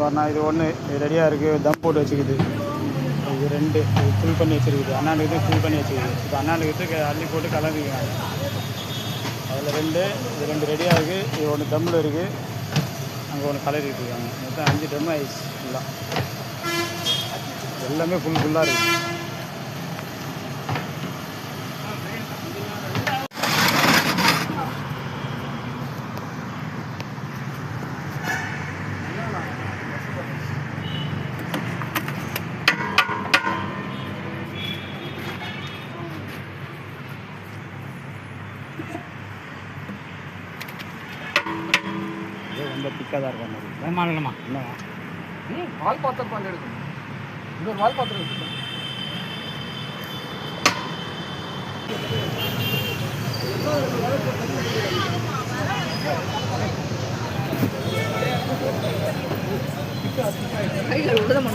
வரணும். இது ஒன்று ரெடியாக இருக்குது, தம் போட்டு வச்சுக்குது. இது 2 இது ஃபில் பண்ணி வச்சுருக்குது. அண்ணாளுக்கு ஃபில் பண்ணி வச்சுக்குது. இப்போ அண்ணாளுக்கு அள்ளி போட்டு கலந்துருக்காங்க. அதில் 2 இது 2 ரெடியாக இருக்குது. இது ஒன்று தம்மில் இருக்குது, அங்கே ஒன்று கலரிட்டு இருக்காங்க. மொத்தம் 5 ட்ரம் ஆயிடுச்சு. ஃபுல்லாக எல்லாமே ஃபுல்லாக இருக்குது. ரொம்ப திக்காக தான் இருக்க மாதிரி. இல்லைம்மா இல்லைம்மா வால் பாத்திரம் பண்ணி எடுக்கணும். இன்னொரு வால் பாத்திரம் எடுத்துக்கணும். கையில் விடுதமா